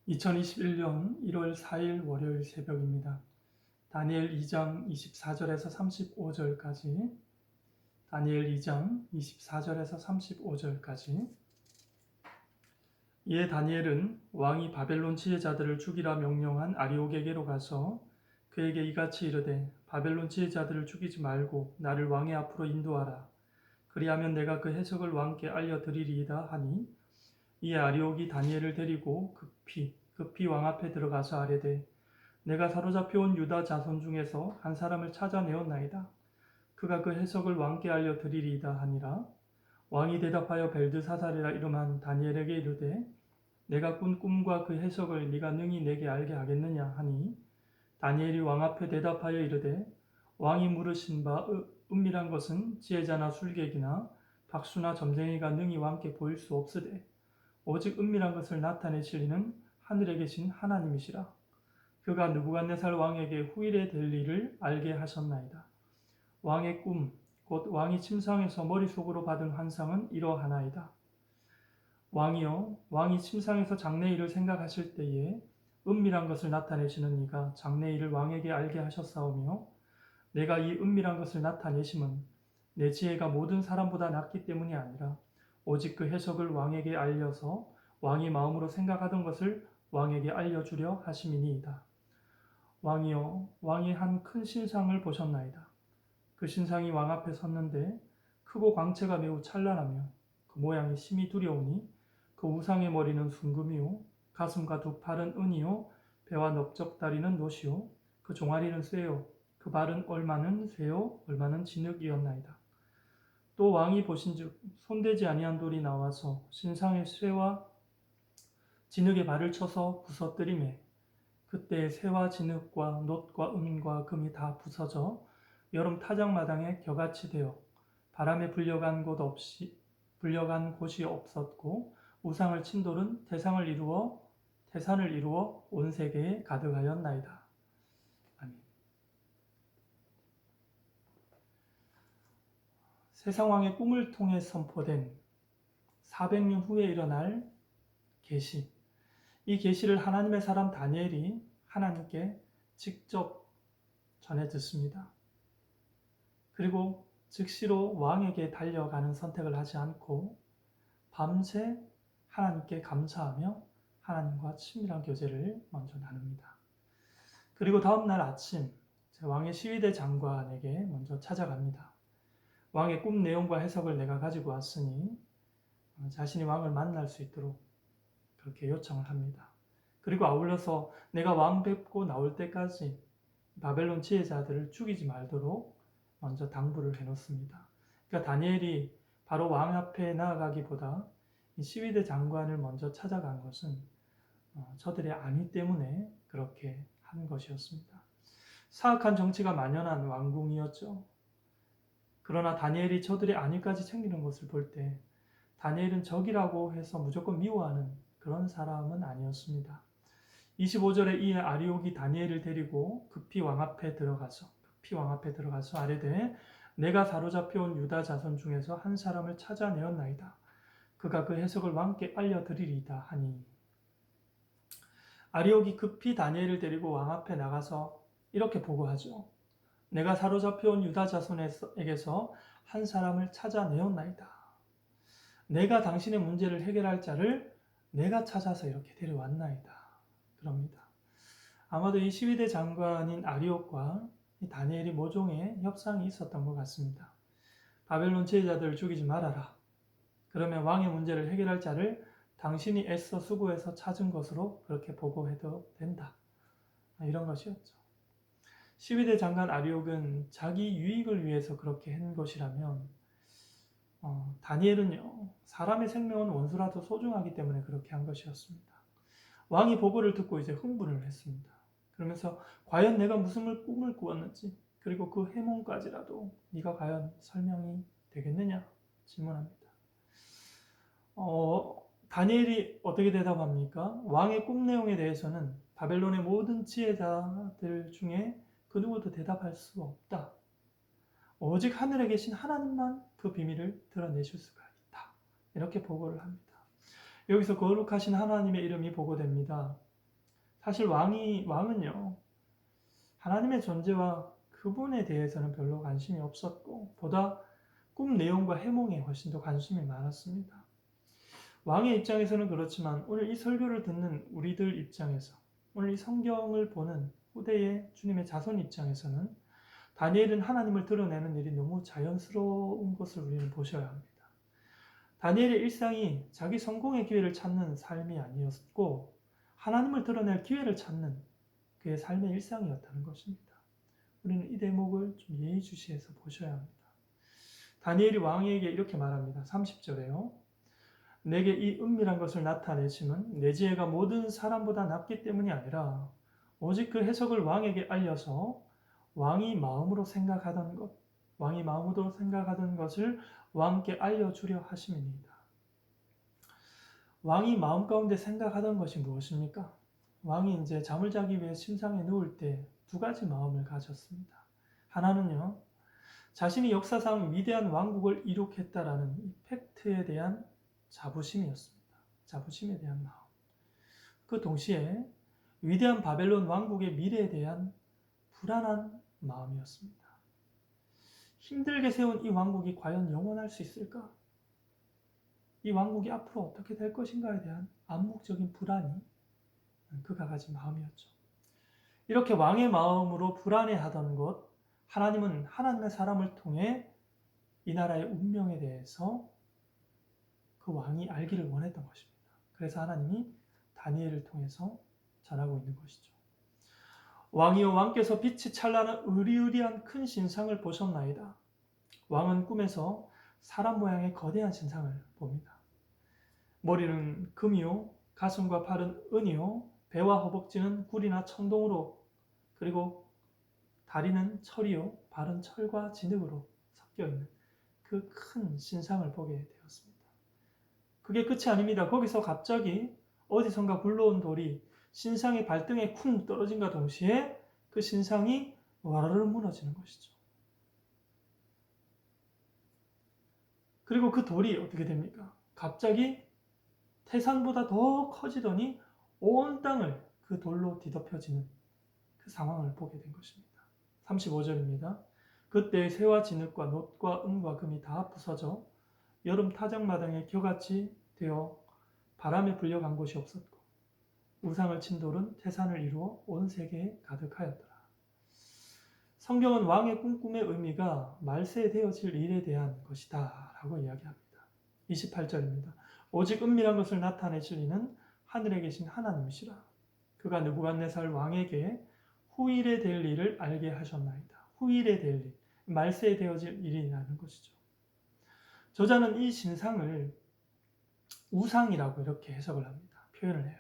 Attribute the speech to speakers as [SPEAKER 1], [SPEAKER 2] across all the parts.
[SPEAKER 1] 2021년 1월 4일 월요일 새벽입니다. 다니엘 2장 24절에서 35절까지, 다니엘 2장 24절에서 35절까지. 이에 다니엘은 왕이 바벨론 지혜자들을 죽이라 명령한 아리옥에게로 가서 그에게 이같이 이르되, 바벨론 지혜자들을 죽이지 말고 나를 왕의 앞으로 인도하라. 그리하면 내가 그 해석을 왕께 알려드리리이다 하니, 이에 아리옥이 다니엘을 데리고 급히 왕 앞에 들어가서 아뢰되, 내가 사로잡혀온 유다 자손 중에서 한 사람을 찾아내었나이다. 그가 그 해석을 왕께 알려드리리이다 하니라. 왕이 대답하여 벨드사살이라 이름한 다니엘에게 이르되, 내가 꾼 꿈과 그 해석을 네가 능히 내게 알게 하겠느냐 하니, 다니엘이 왕 앞에 대답하여 이르되, 왕이 물으신 바 은밀한 것은 지혜자나 술객이나 박수나 점쟁이가 능히 왕께 보일 수 없으되, 오직 은밀한 것을 나타내실 이는 하늘에 계신 하나님이시라. 그가 느부갓네살 왕에게 후일에 될 일을 알게 하셨나이다. 왕의 꿈, 곧 왕이 침상에서 머릿속으로 받은 환상은 이러하나이다. 왕이여, 왕이 침상에서 장래일을 생각하실 때에 은밀한 것을 나타내시는 이가 장래일을 왕에게 알게 하셨사오며, 내가 이 은밀한 것을 나타내심은 내 지혜가 모든 사람보다 낫기 때문이 아니라 오직 그 해석을 왕에게 알려서 왕이 마음으로 생각하던 것을 왕에게 알려주려 하심이니이다. 왕이여, 왕이 한 큰 신상을 보셨나이다. 그 신상이 왕 앞에 섰는데 크고 광채가 매우 찬란하며 그 모양이 심히 두려우니, 그 우상의 머리는 순금이요, 가슴과 두 팔은 은이요, 배와 넓적다리는 노시요, 그 종아리는 쇠요, 그 발은 얼마는 쇠요, 얼마는 진흙이었나이다. 또 왕이 보신즉 손대지 아니한 돌이 나와서 신상의 쇠와 진흙의 발을 쳐서 부서뜨리매, 그때 쇠와 진흙과 놋과 은과 금이 다 부서져 여름 타작마당에 겨같이 되어 바람에 불려간 곳이 없었고, 우상을 친 돌은 태산을 이루어 온 세계에 가득하였나이다. 아멘. 세상왕의 꿈을 통해 선포된 400년 후에 일어날 계시, 이 계시를 하나님의 사람 다니엘이 하나님께 직접 전해 듣습니다. 그리고 즉시로 왕에게 달려가는 선택을 하지 않고 밤새 하나님께 감사하며 하나님과 친밀한 교제를 먼저 나눕니다. 그리고 다음날 아침 왕의 시위대 장관에게 먼저 찾아갑니다. 왕의 꿈 내용과 해석을 내가 가지고 왔으니 자신이 왕을 만날 수 있도록 그렇게 요청을 합니다. 그리고 아울러서 내가 왕 뵙고 나올 때까지 바벨론 지혜자들을 죽이지 말도록 먼저 당부를 해놓습니다. 그러니까 다니엘이 바로 왕 앞에 나아가기보다 이 시위대 장관을 먼저 찾아간 것은 저들의 안위 때문에 그렇게 한 것이었습니다. 사악한 정치가 만연한 왕궁이었죠. 그러나 다니엘이 저들의 안위까지 챙기는 것을 볼 때 다니엘은 적이라고 해서 무조건 미워하는 그런 사람은 아니었습니다. 25절에 이에 아리옥이 다니엘을 데리고 급히 왕 앞에 들어가서 아뢰되, 내가 사로잡혀온 유다 자손 중에서 한 사람을 찾아내었나이다. 그가 그 해석을 왕께 알려드리리이다 하니, 아리옥이 급히 다니엘을 데리고 왕 앞에 나가서 이렇게 보고하죠. 내가 사로잡혀온 유다 자손에게서 한 사람을 찾아내었나이다. 내가 당신의 문제를 해결할 자를 내가 찾아서 이렇게 데려왔나이다. 그럽니다. 아마도 이 시위대 장관인 아리옥과 다니엘이 모종의 협상이 있었던 것 같습니다. 바벨론 지혜자들을 죽이지 말아라. 그러면 왕의 문제를 해결할 자를 당신이 애써 수고해서 찾은 것으로 그렇게 보고해도 된다. 이런 것이었죠. 시위대 장관 아리옥은 자기 유익을 위해서 그렇게 한 것이라면, 다니엘은요, 사람의 생명은 원수라도 소중하기 때문에 그렇게 한 것이었습니다. 왕이 보고를 듣고 이제 흥분을 했습니다. 그러면서 과연 내가 무슨 꿈을 꾸었는지, 그리고 그 해몽까지라도 네가 과연 설명이 되겠느냐 질문합니다. 다니엘이 어떻게 대답합니까? 왕의 꿈 내용에 대해서는 바벨론의 모든 지혜자들 중에 그 누구도 대답할 수 없다. 오직 하늘에 계신 하나님만 그 비밀을 드러내실 수가 있다. 이렇게 보고를 합니다. 여기서 거룩하신 하나님의 이름이 보고됩니다. 사실 왕은요, 하나님의 존재와 그분에 대해서는 별로 관심이 없었고 보다 꿈 내용과 해몽에 훨씬 더 관심이 많았습니다. 왕의 입장에서는 그렇지만 오늘 이 설교를 듣는 우리들 입장에서, 오늘 이 성경을 보는 후대의 주님의 자손 입장에서는 다니엘은 하나님을 드러내는 일이 너무 자연스러운 것을 우리는 보셔야 합니다. 다니엘의 일상이 자기 성공의 기회를 찾는 삶이 아니었고 하나님을 드러낼 기회를 찾는 그의 삶의 일상이었다는 것입니다. 우리는 이 대목을 좀 예의주시해서 보셔야 합니다. 다니엘이 왕에게 이렇게 말합니다. 30절에요. 내게 이 은밀한 것을 나타내심은 내 지혜가 모든 사람보다 낫기 때문이 아니라 오직 그 해석을 왕에게 알려서 왕이 마음으로 생각하던 것을 왕께 알려주려 하심이니이다. 왕이 마음 가운데 생각하던 것이 무엇입니까? 왕이 이제 잠을 자기 위해 침상에 누울 때 두 가지 마음을 가졌습니다. 하나는요, 자신이 역사상 위대한 왕국을 이룩했다라는 이 팩트에 대한 자부심이었습니다. 자부심에 대한 마음. 그 동시에 위대한 바벨론 왕국의 미래에 대한 불안한 마음이었습니다. 힘들게 세운 이 왕국이 과연 영원할 수 있을까? 이 왕국이 앞으로 어떻게 될 것인가에 대한 암묵적인 불안이 그가 가진 마음이었죠. 이렇게 왕의 마음으로 불안해하던 것, 하나님은 하나님의 사람을 통해 이 나라의 운명에 대해서 그 왕이 알기를 원했던 것입니다. 그래서 하나님이 다니엘을 통해서 전하고 있는 것이죠. 왕이여 왕께서 빛이 찬란한 으리으리한 큰 신상을 보셨나이다. 왕은 꿈에서 사람 모양의 거대한 신상을 봅니다. 머리는 금이요, 가슴과 팔은 은이요, 배와 허벅지는 굴이나 청동으로, 그리고 다리는 철이요, 발은 철과 진흙으로 섞여있는 그 큰 신상을 보게 되었습니다. 그게 끝이 아닙니다. 거기서 갑자기 어디선가 굴러온 돌이 신상의 발등에 쿵 떨어진과 동시에 그 신상이 와르르 무너지는 것이죠. 그리고 그 돌이 어떻게 됩니까? 갑자기 태산보다 더 커지더니 온 땅을 그 돌로 뒤덮여지는 그 상황을 보게 된 것입니다. 35절입니다. 그때 새와 진흙과 놋과 은과 금이 다 부서져 여름 타작마당에 겨같이 되어 바람에 불려간 곳이 없었고 우상을 친 돌은 태산을 이루어 온 세계에 가득하였더라. 성경은 왕의 꿈의 의미가 말세되어질 일에 대한 것이다 라고 이야기합니다. 28절입니다. 오직 은밀한 것을 나타내실 이는 하늘에 계신 하나님이시라. 그가 느부갓네살 왕에게 후일에 될 일을 알게 하셨나이다. 후일에 될 일, 말세에 되어질 일이라는 것이죠. 저자는 이 신상을 우상이라고 이렇게 해석을 합니다. 표현을 해요.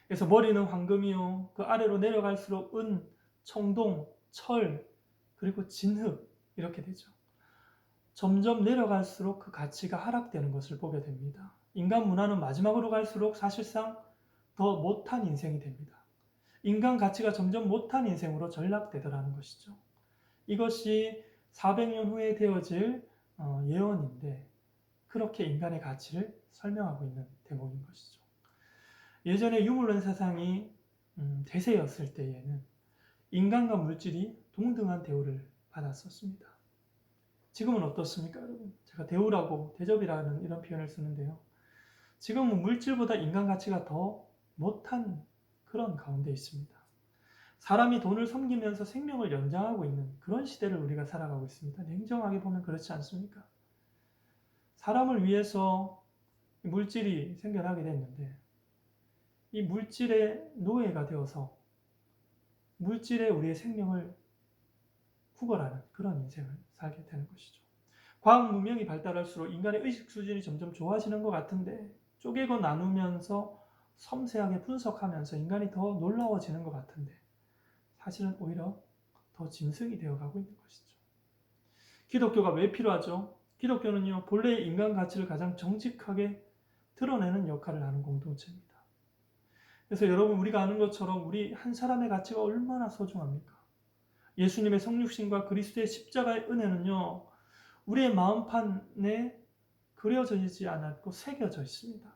[SPEAKER 1] 그래서 머리는 황금이요, 그 아래로 내려갈수록 은, 청동, 철, 그리고 진흙 이렇게 되죠. 점점 내려갈수록 그 가치가 하락되는 것을 보게 됩니다. 인간 문화는 마지막으로 갈수록 사실상 더 못한 인생이 됩니다. 인간 가치가 점점 못한 인생으로 전락되더라는 것이죠. 이것이 400년 후에 되어질 예언인데 그렇게 인간의 가치를 설명하고 있는 대목인 것이죠. 예전에 유물론 세상이 대세였을 때에는 인간과 물질이 동등한 대우를 받았었습니다. 지금은 어떻습니까, 여러분? 제가 대우라고 대접이라는 이런 표현을 쓰는데요. 지금은 물질보다 인간 가치가 더 못한 그런 가운데 있습니다. 사람이 돈을 섬기면서 생명을 연장하고 있는 그런 시대를 우리가 살아가고 있습니다. 냉정하게 보면 그렇지 않습니까? 사람을 위해서 물질이 생겨나게 됐는데 이 물질의 노예가 되어서 물질에 우리의 생명을 구걸하는 그런 인생을 살게 되는 것이죠. 과학 문명이 발달할수록 인간의 의식 수준이 점점 좋아지는 것 같은데 쪼개고 나누면서 섬세하게 분석하면서 인간이 더 놀라워지는 것 같은데 사실은 오히려 더 짐승이 되어가고 있는 것이죠. 기독교가 왜 필요하죠? 기독교는요, 본래의 인간 가치를 가장 정직하게 드러내는 역할을 하는 공동체입니다. 그래서 여러분, 우리가 아는 것처럼 우리 한 사람의 가치가 얼마나 소중합니까? 예수님의 성육신과 그리스도의 십자가의 은혜는요, 우리의 마음판에 그려져 있지 않았고 새겨져 있습니다.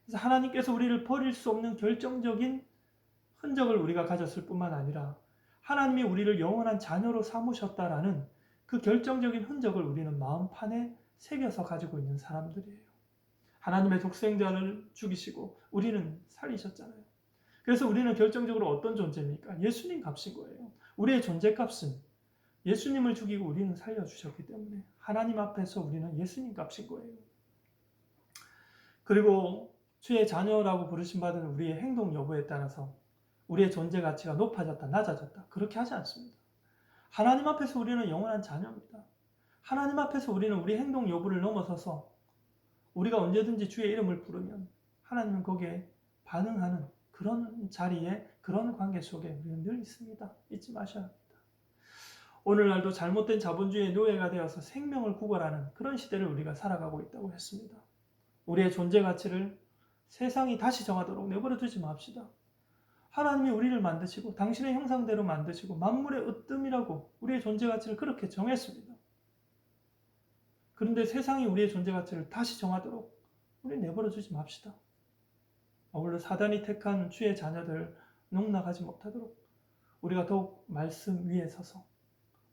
[SPEAKER 1] 그래서 하나님께서 우리를 버릴 수 없는 결정적인 흔적을 우리가 가졌을 뿐만 아니라 하나님이 우리를 영원한 자녀로 삼으셨다라는 그 결정적인 흔적을 우리는 마음판에 새겨서 가지고 있는 사람들이에요. 하나님의 독생자를 죽이시고 우리는 살리셨잖아요. 그래서 우리는 결정적으로 어떤 존재입니까? 예수님 값인 거예요. 우리의 존재값은 예수님을 죽이고 우리는 살려주셨기 때문에 하나님 앞에서 우리는 예수님 값인 거예요. 그리고 주의 자녀라고 부르심 받은 우리의 행동 여부에 따라서 우리의 존재 가치가 높아졌다, 낮아졌다. 그렇게 하지 않습니다. 하나님 앞에서 우리는 영원한 자녀입니다. 하나님 앞에서 우리는 우리 행동 여부를 넘어서서 우리가 언제든지 주의 이름을 부르면 하나님은 거기에 반응하는 그런 자리에, 그런 관계 속에 우리는 늘 있습니다. 잊지 마셔야 합니다. 오늘날도 잘못된 자본주의의 노예가 되어서 생명을 구걸하는 그런 시대를 우리가 살아가고 있다고 했습니다. 우리의 존재 가치를 세상이 다시 정하도록 내버려 두지 맙시다. 하나님이 우리를 만드시고 당신의 형상대로 만드시고 만물의 으뜸이라고 우리의 존재 가치를 그렇게 정했습니다. 그런데 세상이 우리의 존재 가치를 다시 정하도록 우리 내버려 두지 맙시다. 아울러 사단이 택한 주의 자녀들 농락하지 못하도록 우리가 더욱 말씀 위에 서서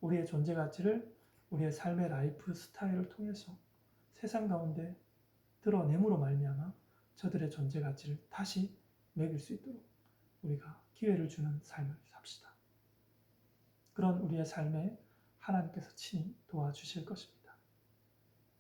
[SPEAKER 1] 우리의 존재 가치를 우리의 삶의 라이프 스타일을 통해서 세상 가운데 드러냄으로 말미암아 저들의 존재 가치를 다시 매길 수 있도록 우리가 기회를 주는 삶을 삽시다. 그런 우리의 삶에 하나님께서 친히 도와주실 것입니다.